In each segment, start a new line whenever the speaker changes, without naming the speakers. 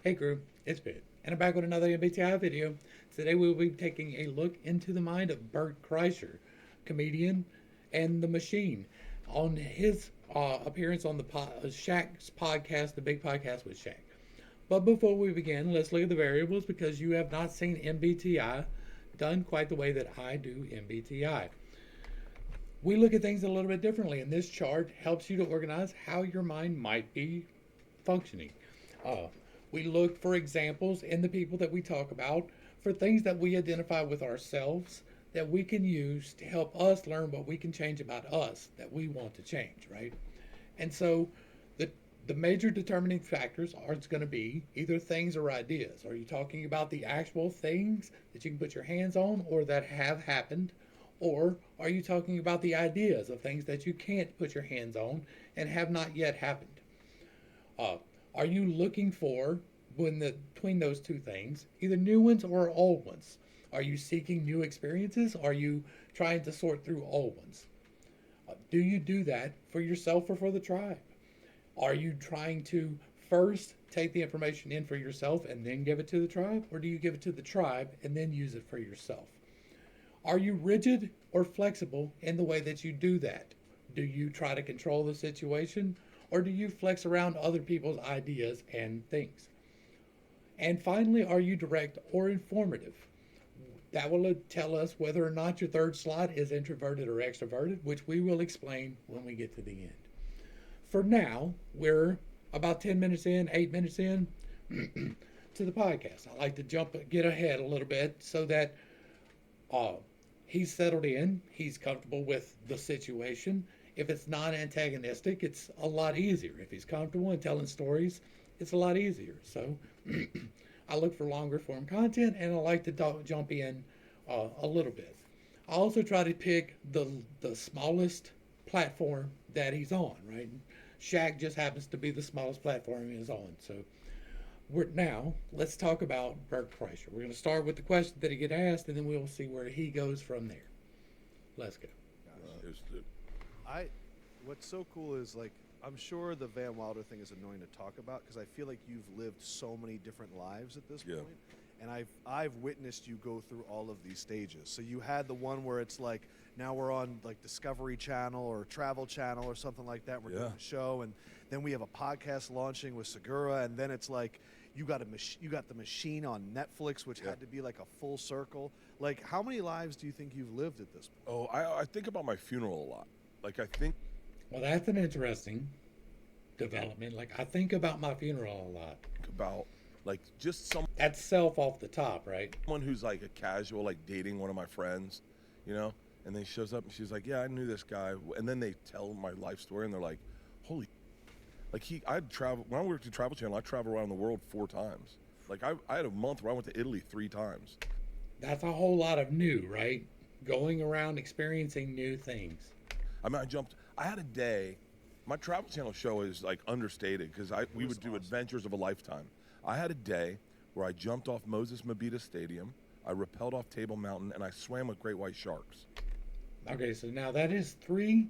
Hey crew, it's Bert, and I'm back with another MBTI video. Today we will be taking a look into the mind of Bert Kreischer, comedian and the machine, on his appearance on the Shaq's podcast, the Big Podcast with Shaq. But before we begin, let's look at the variables because you have not seen MBTI done quite the way that I do MBTI. We look at things a little bit differently, and this chart helps you to organize how your mind might be functioning. Uh, we look for examples in the people that we talk about for things that we identify with ourselves that we can use to help us learn what we can change about us that we want to change, right? And so the the major determining factors are going to be either things or ideas. Are you talking about the actual things that you can put your hands on or that have happened? Or are you talking about the ideas of things that you can't put your hands on and have not yet happened? Uh, are you looking for, between those two things, either new ones or old ones? Are you seeking new experiences? Are you trying to sort through old ones? Do you do that for yourself or for the tribe? Are you trying to first take the information in for yourself and then give it to the tribe? Or do you give it to the tribe and then use it for yourself? Are you rigid or flexible in the way that you do that? Do you try to control the situation or do you flex around other people's ideas and things? And finally, are you direct or informative? That will tell us whether or not your third slot is introverted or extroverted, which we will explain when we get to the end. For now, we're about 10 minutes in, 8 minutes in to the podcast. I like to get ahead a little bit so that uh, he's settled in, he's comfortable with the situation. If it's non antagonistic, it's a lot easier. If he's comfortable in telling stories, it's a lot easier. So I look for longer form content and I like to jump in a little bit. I also try to pick the smallest platform that he's on, right? Shaq just happens to be the smallest platform he's on. So let's talk about Bert Kreischer. We're going to start with the question that he get asked, and then we'll see where he goes from there. Let's go.
I, what's so cool is like I'm sure the Van Wilder thing is annoying to talk about because I feel like you've lived so many different lives at this point, and I've witnessed you go through all of these stages. So you had the one where it's like now we're on like Discovery Channel or Travel Channel or something like that. We're doing a show, and then we have a podcast launching with Segura, and then it's like you got the machine on Netflix, which had to be like a full circle. Like, how many lives do you think you've lived at this point?
Oh, I think about my funeral a lot. Like, I think
Well, that's an interesting development. Like, I think about my funeral a lot.
about, like, just
That's self off the top, right?
someone who's, like, a casual, like, dating one of my friends, you know? And then he shows up and she's like, yeah, I knew this guy. And then they tell my life story and they're like, holy, like, I'd travel, when I worked at Travel Channel, I traveled around the world 4 times. Like, I had a month where I went to Italy 3 times.
That's a whole lot of new, right? Going around experiencing new things.
I mean, I had a day. My Travel Channel show is like understated because we would do Adventures of a Lifetime. I had a day where I jumped off Moses Mabita Stadium, I rappelled off Table Mountain, and I swam with great white sharks.
Okay, so now that is 3.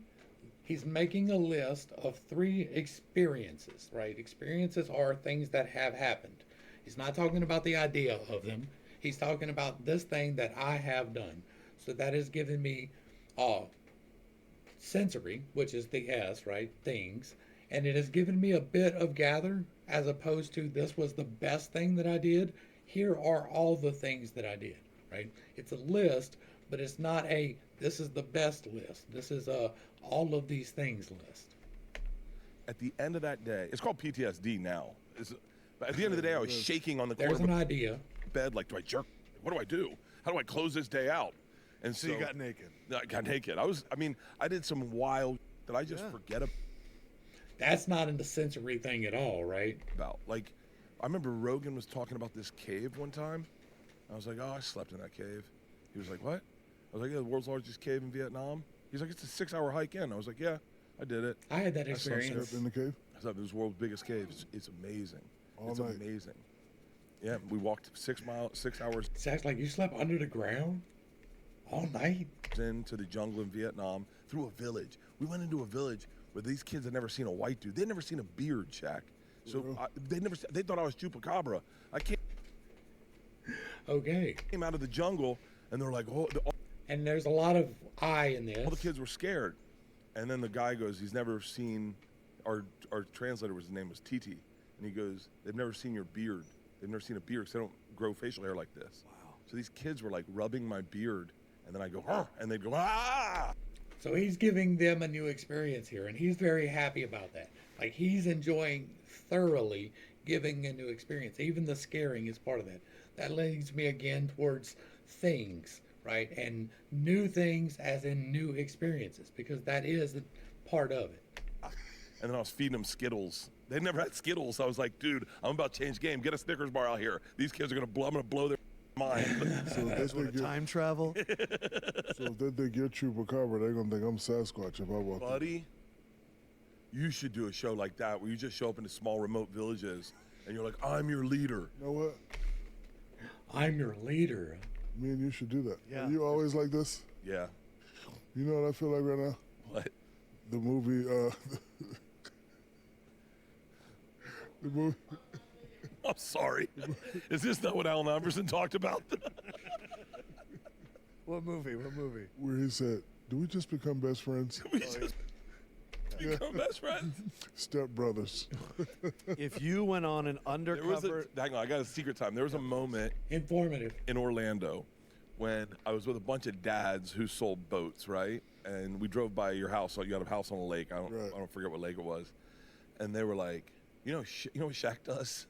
He's making a list of 3 experiences, right? Experiences are things that have happened. He's not talking about the idea of them. He's talking about this thing that I have done. So that is giving me sensory, which is the S, right? Things. And it has given me a bit of gather as opposed to this was the best thing that I did. Here are all the things that I did, right? It's a list, but it's not a this is the best list. This is a all of these things list.
At the end of that day, it's called PTSD now. But at the end of the day, I was shaking on the
There's
corner
an
of
idea.
the bed, like, do I jerk? What do I do? How do I close this day out? And
So you got naked.
I got naked. I did some wild that I just forget
That's not in the sensory thing at all, right?
about. Like, I remember Rogan was talking about this cave one time. I was like, oh, I slept in that cave. He was like, what? I was like, yeah, the world's largest cave in Vietnam. He's like, it's a 6-hour hike in. I was like, yeah, I did it.
I had that
I slept
experience.
In the cave?
I thought it was the world's biggest cave. It's amazing.
All
it's
night.
amazing. Yeah, we walked 6 hours
Sounds like you slept under the ground all night.
into the jungle in Vietnam through a village. We went into a village where these kids had never seen a white dude. They'd never seen a beard, Shaq. So they thought I was chupacabra. I
Okay.
came out of the jungle, and they're like, oh,
And there's a lot of I in this.
all the kids were scared. And then the guy goes, he's never seen, our translator, his name was Titi, and he goes, they've never seen your beard. They've never seen a beard, because they don't grow facial hair like this.
Wow.
So these kids were like rubbing my beard, and then I go, huh, and they'd go, ah!
So he's giving them a new experience here, and he's very happy about that. Like, he's enjoying thoroughly giving a new experience. Even the scaring is part of that. That leads me again towards things, right? And new things as in new experiences, because that is a part of it.
And then I was feeding them Skittles. They never had Skittles. So I was like, dude, I'm about to change game. Get a Snickers bar out here. These kids are I'm gonna blow their mind.
So if
That's
they
what
get,
time travel.
so if they think you're Chupacabra, they're gonna think I'm Sasquatch if I walk in.
Buddy, you should do a show like that where you just show up into small remote villages and you're like, I'm your leader.
You know what?
I'm your leader.
Me and you should do that.
Yeah.
Are you always like this?
Yeah.
You know what I feel like right now?
What?
The movie, the movie.
I'm sorry. Is this not what Alan Iverson talked about?
What movie? What movie?
Where he said, "Do we just become best friends?
We just become best friends.
Step brothers."
If you went on an
There was
undercover,
hang on, I got a secret time. There was a moment
Informative.
in Orlando when I was with a bunch of dads who sold boats, right? And we drove by your house. You had a house on a lake. I don't forget what lake it was. And they were like, you know what Shaq does?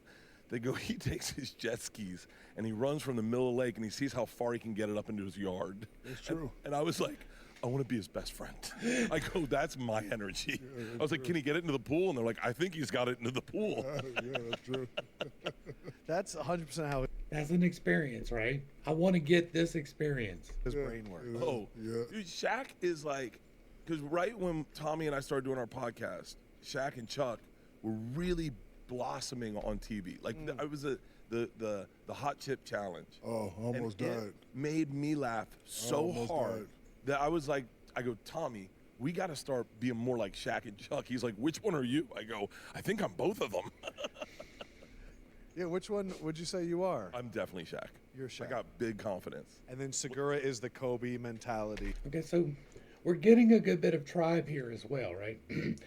They go, he takes his jet skis and he runs from the middle of the lake and he sees how far he can get it up into his yard.
It's true.
And I was like, I want to be his best friend. I go, that's my energy. I was like, can he get it into the pool? And they're like, I think he's got it into the pool.
Yeah, that's true.
that's 100% how
That's an experience, right? I want to get this experience.
his
Yeah,
brain works.
it is.
Oh,
Yeah.
dude, Shaq is like, because right when Tommy and I started doing our podcast, Shaq and Chuck were really blossoming on TV. Like I was the hot chip challenge.
Oh, I almost
and
died.
It made me laugh so
almost
hard
died.
that I was like, I go, Tommy, we got to start being more like Shaq and Chuck. He's like, which one are you? I go, I think I'm both of them.
Yeah, which one would you say you are?
I'm definitely Shaq.
You're Shaq.
I got big confidence.
And then Segura is the Kobe mentality.
Okay, so we're getting a good bit of tribe here as well, right?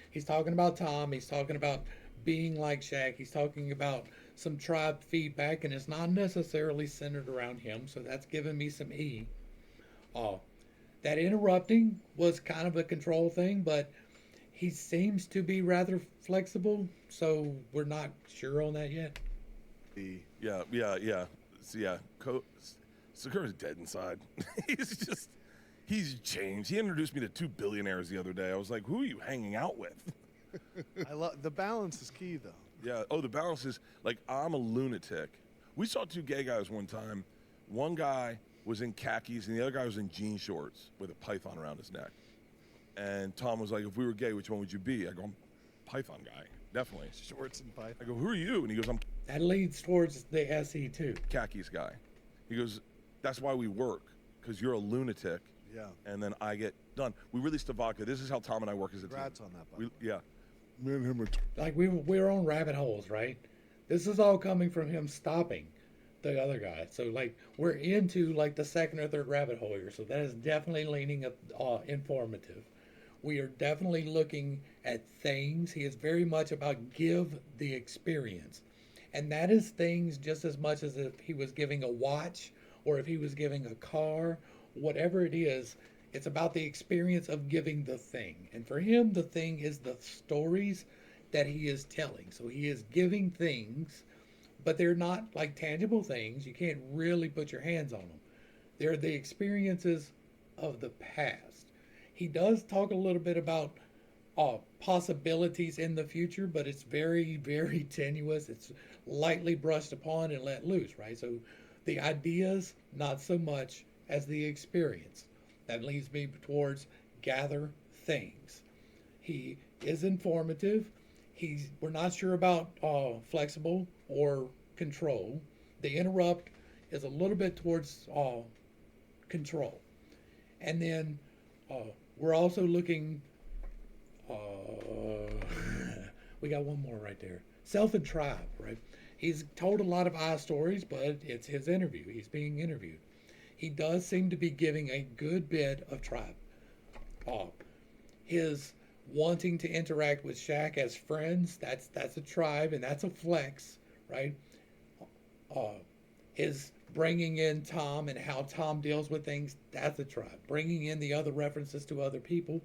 He's talking about Tom. He's talking about being like Shaq. He's talking about some tribe feedback, and it's not necessarily centered around him, so that's giving me some E. That interrupting was kind of a control thing, but he seems to be rather flexible, so we're not sure on that yet.
Yeah. So yeah, Segura's dead inside. He's changed. He introduced me to 2 billionaires the other day. I was like, who are you hanging out with?
I love the balance is key though.
Yeah. Oh, the balance is like, I'm a lunatic. We saw 2 gay guys one time. One guy was in khakis and the other guy was in jean shorts with a python around his neck. And Tom was like, if we were gay, which one would you be? I go, I'm Python guy. Definitely.
Shorts and pipe.
I go, who are you? And he goes, I'm
That leads towards the SE too.
khakis guy. He goes, that's why we work, because you're a lunatic.
Yeah.
And then I get done. We released a vodka. This is how Tom and I work as a
Congrats
team.
on that, buddy.
Yeah.
Me and him are
Like we're on rabbit holes, right? This is all coming from him stopping the other guy. So like we're into like the second or third rabbit hole here. So that is definitely leaning informative. We are definitely looking at things. He is very much about give the experience. And that is things just as much as if he was giving a watch or if he was giving a car, whatever it is, it's about the experience of giving the thing. And for him, the thing is the stories that he is telling. So he is giving things, but they're not like tangible things. You can't really put your hands on them. They're the experiences of the past. He does talk a little bit about possibilities in the future, but it's very, very tenuous. It's lightly brushed upon and let loose, right? So the ideas, not so much as the experience. That leads me towards gather things. He is informative. We're not sure about flexible or control. The interrupt is a little bit towards control. And then we're also looking, we got one more right there. self and tribe, right? He's told a lot of I stories, but it's his interview. He's being interviewed. He does seem to be giving a good bit of tribe. His wanting to interact with Shaq as friends, that's a tribe and that's a flex, right? His bringing in Tom and how Tom deals with things, that's a tribe. Bringing in the other references to other people,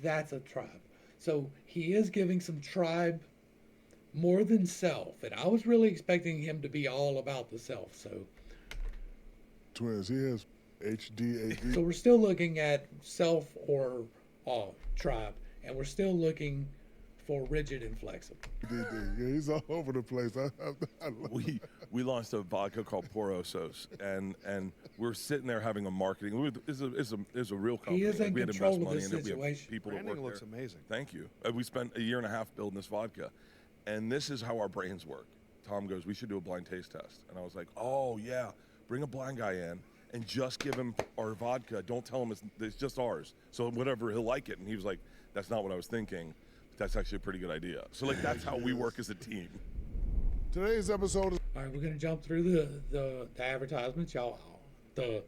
that's a tribe. So he is giving some tribe more than self, and I was really expecting him to be all about the self. So
Twins, he has HDAD.
so we're still looking at self or tribe, and we're still looking for rigid and flexible.
Yeah, he's all over the place. I
We launched a vodka called Porosos, and we're sitting there having a marketing. It's a real company.
He is in
we had
control
invest
of
money
this
in it. We have
situation.
people that
Branding
work
looks
there.
amazing.
Thank you. We spent a year and a half building this vodka, and this is how our brains work. Tom goes, "We should do a blind taste test," and I was like, "Oh yeah, bring a blind guy in and just give him our vodka. Don't tell him it's just ours. So whatever, he'll like it." And he was like, "That's not what I was thinking. But that's actually a pretty good idea." So like that's how we work as a team.
Today's episode is
All right, we're gonna jump through the advertisements, y'all. The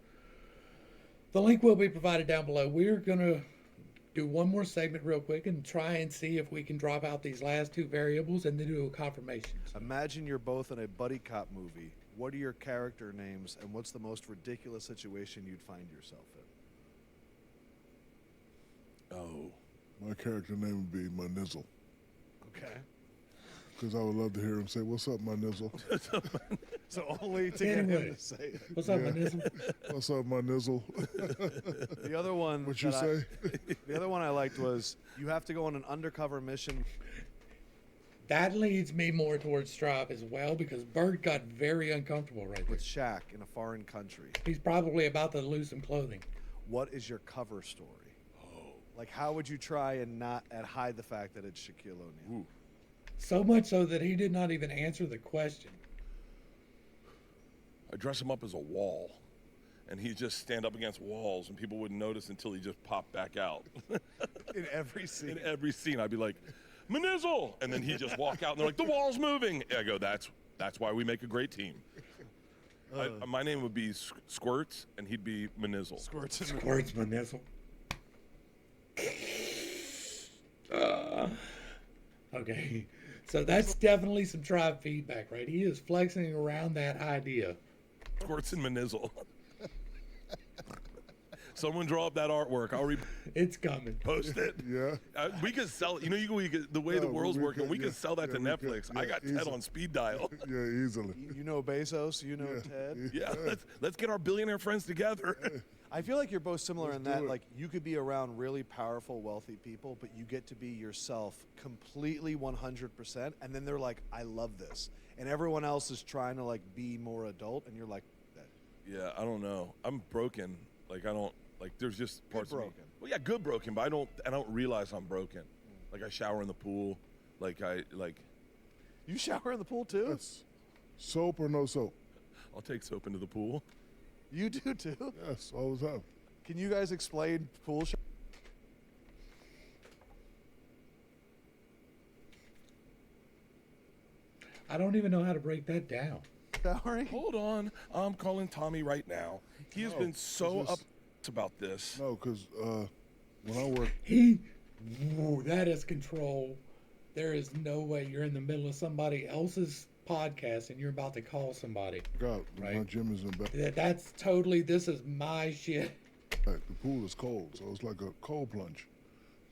link will be provided down below. We're gonna do one more segment real quick and try and see if we can drop out these last two variables and then do a confirmation.
Imagine you're both in a buddy cop movie. What are your character names, and what's the most ridiculous situation you'd find yourself in?
Oh,
my character name would be my nizzle.
Okay.
Because I would love to hear him say, "What's up, my nizzle?"
So only to get him
Anyway.
to say it.
What's up,
Yeah.
Manizum?
"What's up, my nizzle?"
The other one.
What you
that
say?
The other one I liked was you have to go on an undercover mission.
That leads me more towards Stripe as well because Bert got very uncomfortable right there.
With Shaq in a foreign country.
He's probably about to lose some clothing.
What is your cover story? Oh. Like, how would you try and hide the fact that it's Shaquille O'Neal?
ooh.
So much so that he did not even answer the question.
I dress him up as a wall, and he'd just stand up against walls, and people wouldn't notice until he just popped back out.
In every scene.
In every scene, I'd be like, "Manizzle!" And then he'd just walk out, and they're like, "The wall's moving." I go, that's why we make a great team. My name would be Squirts, and he'd be Manizzle.
Squirts in
Squirts Manizzle. Okay. So that's definitely some tribe feedback, right? He is flexing around that idea.
Squirts and Manizzle. Someone draw up that artwork. I'll
It's coming.
repost it.
Yeah.
We could sell it. You know, we could, the way
Yeah,
the world's
we
working,
could,
we
yeah.
could sell that
Yeah,
to
we could.
Netflix.
Yeah,
I got Ted
easily.
on speed dial.
Yeah, easily.
You know Bezos, you know
Yeah.
Ted.
Yeah, let's get our billionaire friends together.
I feel like you're both similar in
Let's
that,
do it.
like, you could be around really powerful, wealthy people, but you get to be yourself completely 100%, and then they're like, "I love this," and everyone else is trying to like be more adult, and you're like,
Yeah, I don't know. I'm broken. Like I don't like. There's just parts of me.
broken.
Well, yeah, good broken, but I don't realize I'm broken. Like I shower in the pool. Like
"You shower in the pool too?
Yes. Soap or no soap?
I'll take soap into the pool.
You do too?
Yes, all the time.
Can you guys explain pool
I don't even know how to break that down.
showering?
Hold on, I'm calling Tommy right now. He has
No,
been so
it's
up
just-
about this.
No, because when I work,
Ooh, that is control. There is no way you're in the middle of somebody else's podcast and you're about to call somebody.
God, my
Right.
gym is in back.
That's totally, this is my shit.
The pool is cold, so it's like a cold plunge.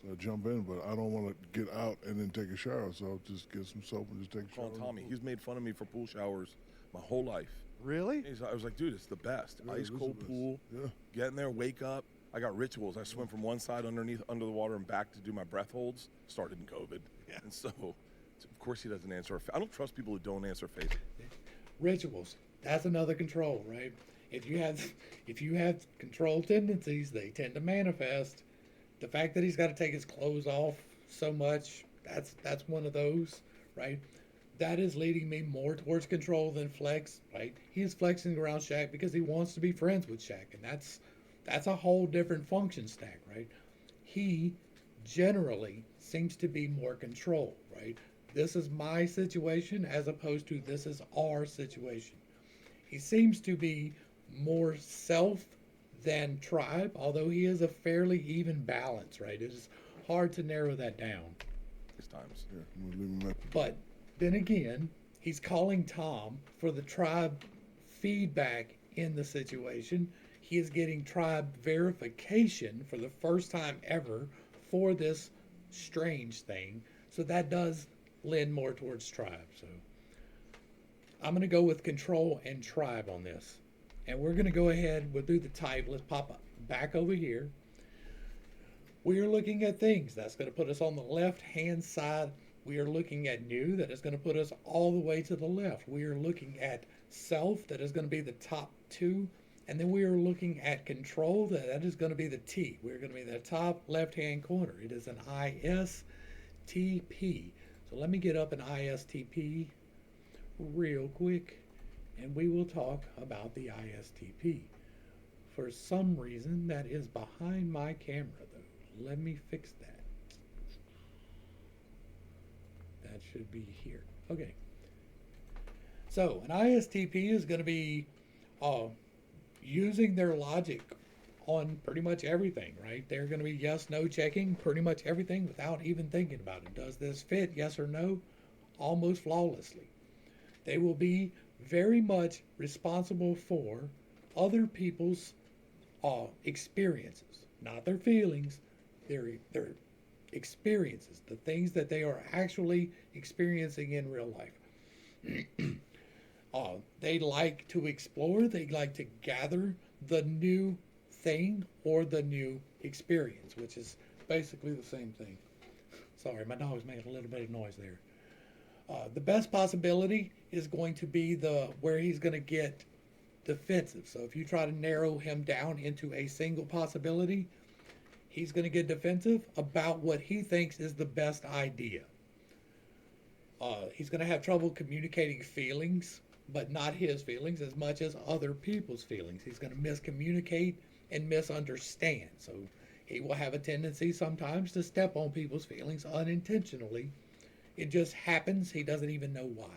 So I jump in, but I don't want to get out and then take a shower, so I'll just get some soap and just take a shower.
Calling
in the
Tommy.
pool.
He's made fun of me for pool showers my whole life.
Really?
I was like, dude, it's the best.
Yeah,
Ice
it is
cold
the best.
pool.
Yeah.
Get in there, wake up. I got rituals. I swim from one side under the water and back to do my breath holds. Started in COVID.
Yeah.
And so, of course, he doesn't answer. I don't trust people who don't answer Facebook.
Rituals. That's another control, right? If you have control tendencies, they tend to manifest. The fact that he's got to take his clothes off so much, that's one of those, right? That is leading me more towards control than flex, right? He's flexing around Shaq because he wants to be friends with Shaq, and that's a whole different function stack, right? He generally seems to be more control, right? this is my situation as opposed to this is our situation. He seems to be more self than tribe, although he is a fairly even balance, right? It is hard to narrow that down.
These times.
Yeah, I'm gonna leave him at
But then again, he's calling Tom for the tribe feedback in the situation. He is getting tribe verification for the first time ever for this strange thing. So that does lend more towards tribe. So I'm going to go with control and tribe on this. And we're going to go ahead, we'll do the type. Let's pop up back over here. We are looking at things. That's going to put us on the left-hand side. We are looking at new. That is going to put us all the way to the left. We are looking at self. That is going to be the top two. And then we are looking at control. That is going to be the T. We're going to be the top left-hand corner. It is an ISTP. So let me get up an ISTP real quick, and we will talk about the ISTP. For some reason, that is behind my camera, though. Let me fix that. That should be here. Okay. So an ISTP is going to be using their logic on pretty much everything, right? They're going to be yes, no checking pretty much everything without even thinking about it. Does this fit? Yes or no? Almost flawlessly. They will be very much responsible for other people's experiences, not their feelings, their experiences, the things that they are actually experiencing in real life. They like to explore, they like to gather the new thing or the new experience, which is basically the same thing. Sorry, my dog's making a little bit of noise there. The best possibility is going to be where he's going to get defensive. So if you try to narrow him down into a single possibility, he's going to get defensive about what he thinks is the best idea. He's going to have trouble communicating feelings, but not his feelings as much as other people's feelings. He's going to miscommunicate and misunderstand. So he will have a tendency sometimes to step on people's feelings unintentionally. It just happens. He doesn't even know why.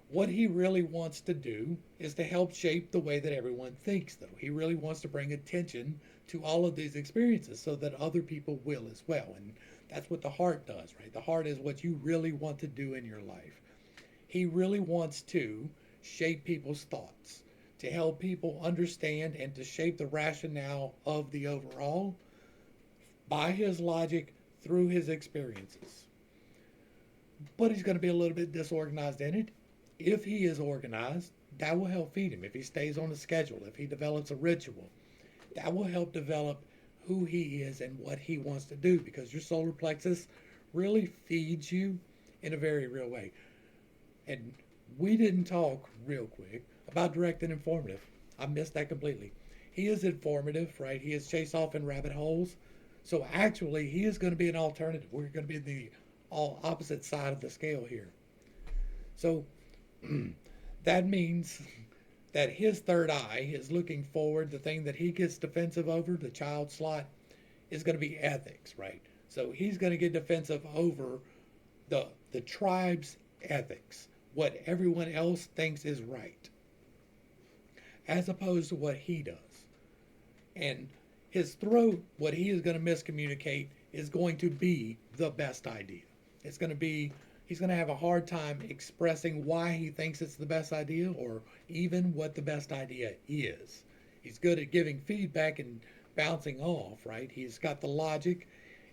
What he really wants to do is to help shape the way that everyone thinks, though. He really wants to bring attention to all of these experiences so that other people will as well. And that's what the heart does, right? The heart is what you really want to do in your life. He really wants to shape people's thoughts, to help people understand and to shape the rationale of the overall by his logic through his experiences. But he's going to be a little bit disorganized in it. If he is organized, that will help feed him. If he stays on a schedule, if he develops a ritual, that will help develop who he is and what he wants to do, because your solar plexus really feeds you in a very real way. And we didn't talk real quick about direct and informative. I missed that completely. He is informative, right? He is chased off in rabbit holes. So actually, he is going to be an alternative. We're going to be the all opposite side of the scale here. So that means that his third eye is looking forward. The thing that he gets defensive over, the child slot, is going to be ethics, right? So he's going to get defensive over the tribe's ethics, what everyone else thinks is right, as opposed to what he does. And his throat, what he is going to miscommunicate, is going to be the best idea. It's going to be, he's going to have a hard time expressing why he thinks it's the best idea or even what the best idea is. He's good at giving feedback and bouncing off, right? He's got the logic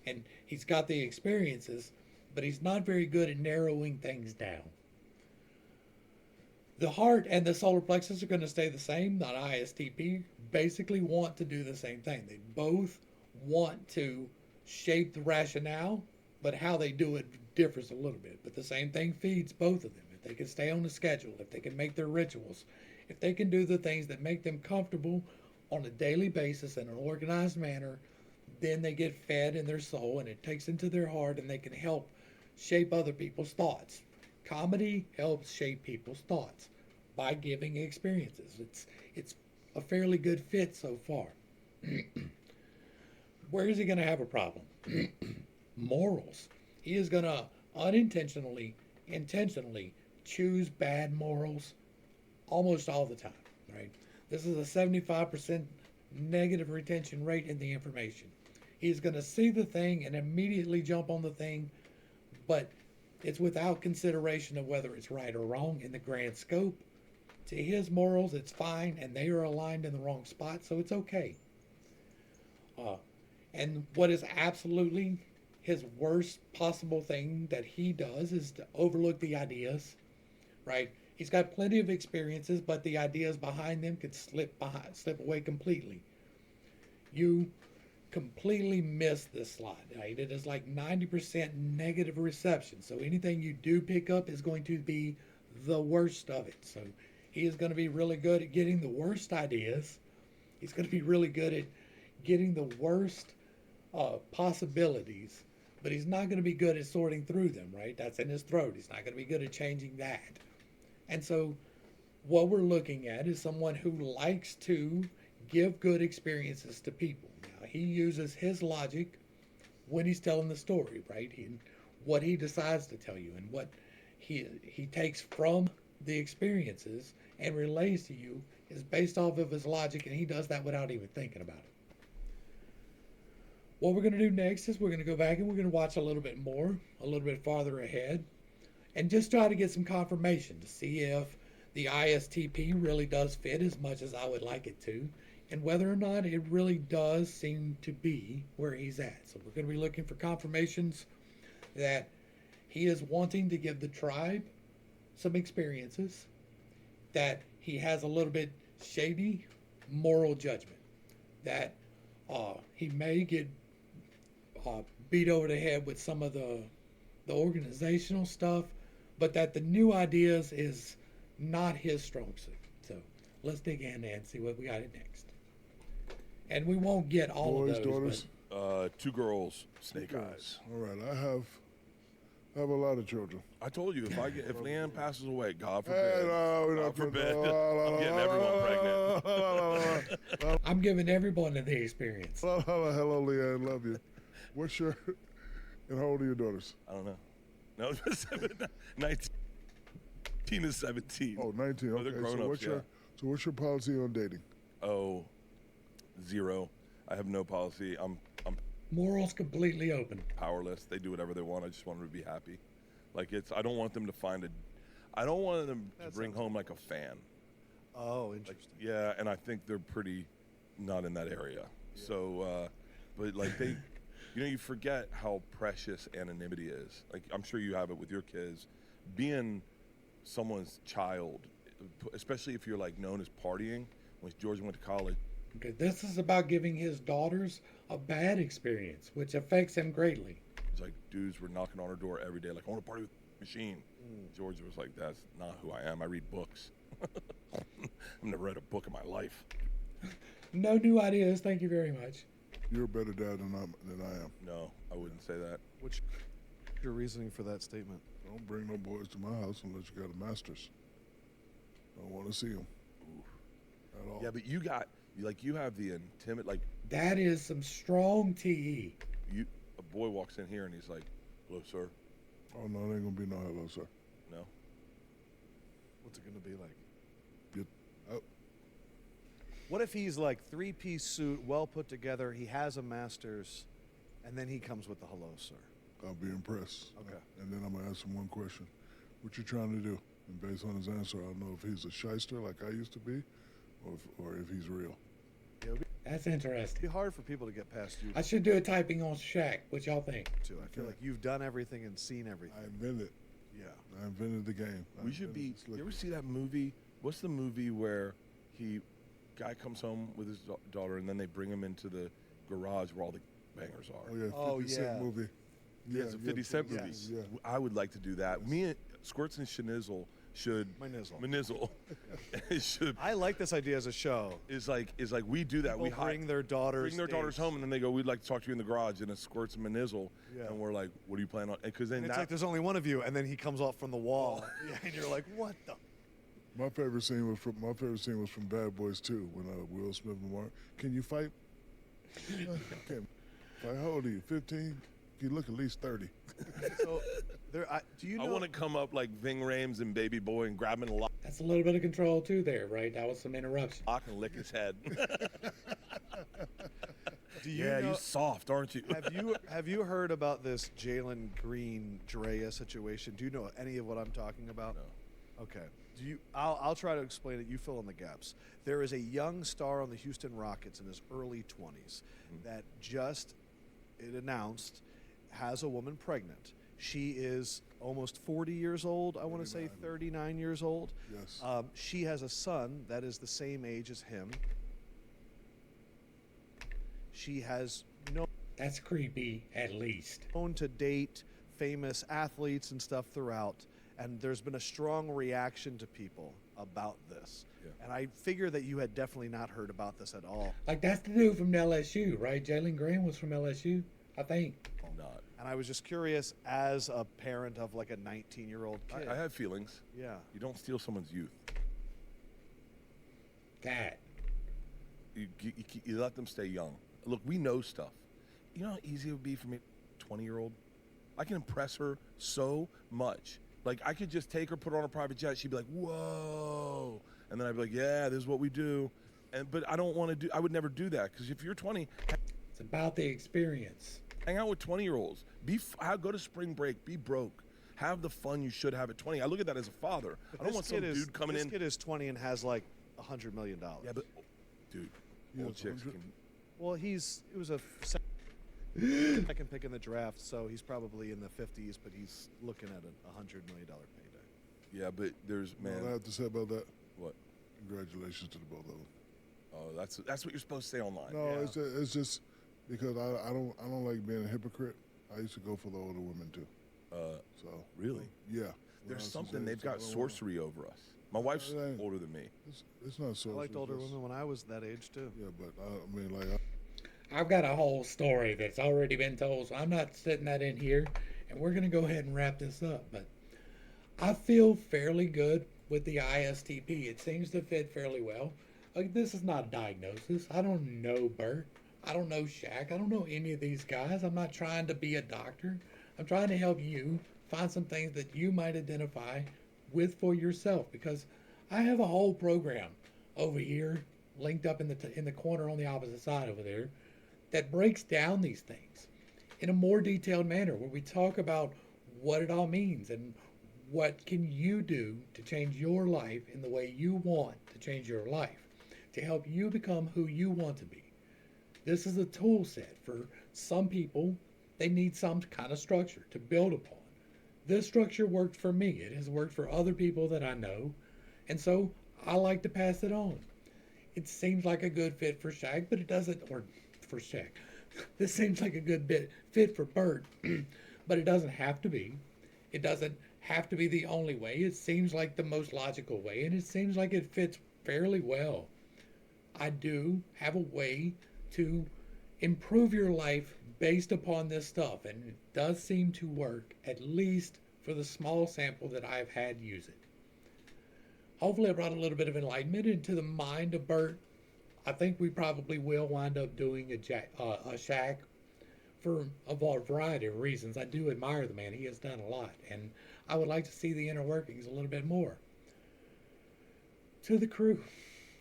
and he's got the experiences, but he's not very good at narrowing things down. The heart and the solar plexus are going to stay the same. The ISTP basically want to do the same thing. They both want to shape the rationale, but how they do it differs a little bit. But the same thing feeds both of them. If they can stay on the schedule, if they can make their rituals, if they can do the things that make them comfortable on a daily basis in an organized manner, then they get fed in their soul and it takes into their heart and they can help shape other people's thoughts. Comedy helps shape people's thoughts by giving experiences. It's a fairly good fit so far. Where is he going to have a problem? Morals. He is going to unintentionally, intentionally choose bad morals almost all the time, right? This is a 75% negative retention rate in the information. He's going to see the thing and immediately jump on the thing, but it's without consideration of whether it's right or wrong in the grand scope. To his morals, it's fine, and they are aligned in the wrong spot, so it's okay. And what is absolutely his worst possible thing that he does is to overlook the ideas, right? He's got plenty of experiences, but the ideas behind them could slip away completely. You completely miss this slide, right? It is like 90% negative reception. So anything you do pick up is going to be the worst of it. So he is going to be really good at getting the worst ideas. He's going to be really good at getting the worst possibilities, but he's not going to be good at sorting through them, right? That's in his throat. He's not going to be good at changing that. And so what we're looking at is someone who likes to give good experiences to people. Now, he uses his logic when he's telling the story, right? What he decides to tell you and what he takes from the experiences and relays to you is based off of his logic, and he does that without even thinking about it. What we're going to do next is we're going to go back and we're going to watch a little bit more, a little bit farther ahead, and just try to get some confirmation to see if the ISTP really does fit as much as I would like it to, and whether or not it really does seem to be where he's at. So we're going to be looking for confirmations that he is wanting to give the tribe some experiences, that he has a little bit shady moral judgment, that he may get beat over the head with some of the organizational stuff, but that the new ideas is not his strong suit. So let's dig in and see what we got it next. And we won't get all
Boys,
of those.
daughters?
Two girls, snake eyes.
All right, I have a lot of children.
I told you if Leanne passes away, God forbid,
Hey, no, we're
God
not putting-
forbid, I'm getting everyone pregnant.
I'm giving everyone the experience.
Hello, Leanne, love you. What's your, and how old are your daughters?
I don't know. No, 19 to 17.
Oh, 19,
Oh,
okay.
they're grown-ups,
So what's your policy on dating?
Oh, 0. I have no policy. I'm
Morals completely open.
powerless. They do whatever they want. I just want them to be happy. Like I don't want them to I don't want them to bring home like a fan.
Oh, interesting.
Yeah, and I think they're pretty not in that area. Yeah. So, but like you forget how precious anonymity is. Like I'm sure you have it with your kids. Being someone's child, especially if you're like known as partying. When George went to college.
Okay, this is about giving his daughters a bad experience, which affects him greatly.
It's like dudes were knocking on her door every day, like, I want to party with Machine. George was like, that's not who I am. I read books. I've never read a book in my life.
No new ideas, thank you very much.
You're a better dad than I am.
No, I wouldn't say that.
What's your reasoning for that statement?
Don't bring no boys to my house unless you got a master's. I don't want to see them. At all.
Yeah, but you have the intimate, like.
That is some strong TE.
A boy walks in here and he's like, hello, sir.
Oh, no, there ain't going to be no hello, sir.
No.
What's it going to be like?
Oh.
What if he's like three-piece suit, well put together, he has a master's, and then he comes with the hello, sir?
I'll be impressed.
Okay.
And then I'm going to ask him one question. What you trying to do? And based on his answer, I'll know if he's a shyster like I used to be or if he's real.
Yeah,
That's
it'd be
interesting.
hard for people to get past you,
I should do a typing on Shaq. What y'all think?
too. I feel like you've done everything and seen everything.
I invented.
Yeah.
I invented the game.
We should be. You ever see that movie? What's the movie where guy comes home with his daughter and then they bring him into the garage where all the bangers are?
Oh, yeah. 50
Oh,
Cent
yeah.
movie.
Yeah, it's a 50 Cent movie.
Yes.
Yeah.
I would like to do that. Me and Squirts and Schnizzle should.
My nizzle.
Manizzle. should.
I like this idea as a show.
Is like we do that.
People
We
bring their daughters
home, and then they go, "We'd like to talk to you in the garage." And it Squirts and Manizzle,
Yeah.
and we're like, "What do you plan on?" Because then
And it's like there's only one of you, and then he comes off from the wall, yeah, and you're like, what the?
My favorite scene was from Bad Boys 2 when Will Smith and Mark. Can you fight? Can't fight. How old are you? 15? You look at least 30.
So Do you
I
know?
want to come up like Ving Rhames and Baby Boy and grab him in a lock
That's a little bit of control too there, right? That was some interruption.
and lick his head.
Do you
Yeah,
know,
you're soft, aren't you?
have you heard about this Jalen Green Drea situation? Do you know any of what I'm talking about?
No.
Okay. I'll try to explain it. You fill in the gaps. There is a young star on the Houston Rockets in his early 20s that it announced has a woman pregnant. She is almost 40 years old. I want to say 39 years old.
Yes.
She has a son that is the same age as him. She has
That's creepy, at least.
known to date famous athletes and stuff throughout, and there's been a strong reaction to people about this.
Yeah.
And I figure that you had definitely not heard about this at all.
Like, that's the dude from LSU, right? Jalen Green was from LSU, I think.
I'm not.
And I was just curious, as a parent of like a 19-year-old kid.
I have feelings.
Yeah.
You don't steal someone's youth.
That.
You let them stay young. Look, we know stuff. You know how easy it would be for me, 20-year-old? I can impress her so much. Like, I could just take her, put her on a private jet. She'd be like, whoa. And then I'd be like, yeah, this is what we do. But I don't want to do, I would never do that. Because if you're 20,
It's about the experience.
hang out with 20-year-olds. Go to spring break. Be broke. Have the fun you should have at 20. I look at that as a father. I don't want some dude coming in.
This kid is 20 and has like $100 million.
Yeah, but, dude,
Yeah,
old
it's
chicks
100.
can.
Well, it was a second pick in the draft, so he's probably in the 50s, but he's looking at a $100 million payday.
Yeah, but there's,
What I
man.
have to say about that,
What?
congratulations to the both of them.
Oh, that's what you're supposed to say online.
No,
Yeah.
it's just because I don't like being a hypocrite. I used to go for the older women too. So
Really?
yeah.
There's
Well,
something they've
so I
got
don't wanna-
sorcery over us. My wife's
It ain't.
older than me.
It's not so.
I liked older women when I was that age too.
Yeah, but I mean, like,
I've got a whole story that's already been told, so I'm not setting that in here. And we're going to go ahead and wrap this up. But I feel fairly good with the ISTP. It seems to fit fairly well. Like, this is not a diagnosis. I don't know Bert. I don't know Shaq. I don't know any of these guys. I'm not trying to be a doctor. I'm trying to help you find some things that you might identify with for yourself, because I have a whole program over here linked up in the corner on the opposite side over there that breaks down these things in a more detailed manner, where we talk about what it all means and what can you do to change your life in the way you want to change your life, to help you become who you want to be. This is a tool set for some people. They need some kind of structure to build upon. This structure worked for me. It has worked for other people that I know, and so I like to pass it on. It seems like a good fit for Shaq, but it doesn't, or for Shaq. This seems like a good fit for Bert, but it doesn't have to be. It doesn't have to be the only way. It seems like the most logical way, and it seems like it fits fairly well. I do have a way to improve your life based upon this stuff, and it does seem to work, at least for the small sample that I've had use it. Hopefully I brought a little bit of enlightenment into the mind of Bert. I think we probably will wind up doing a Shaq for a variety of reasons. I do admire the man. He has done a lot, and I would like to see the inner workings a little bit more. To the crew,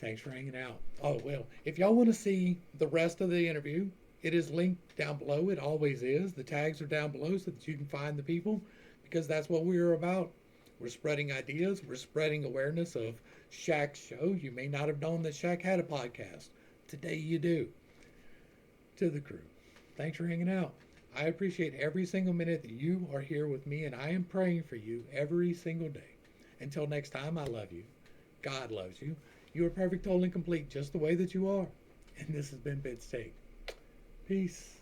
thanks for hanging out. Oh, well, if y'all want to see the rest of the interview, it is linked down below. It always is. The tags are down below so that you can find the people, because that's what we're about. We're spreading ideas. We're spreading awareness of Shaq's show. You may not have known that Shaq had a podcast. Today you do. To the crew, thanks for hanging out. I appreciate every single minute that you are here with me, and I am praying for you every single day. Until next time, I love you. God loves you. You are perfect, whole, and complete just the way that you are. And this has been Bit's Take. Peace.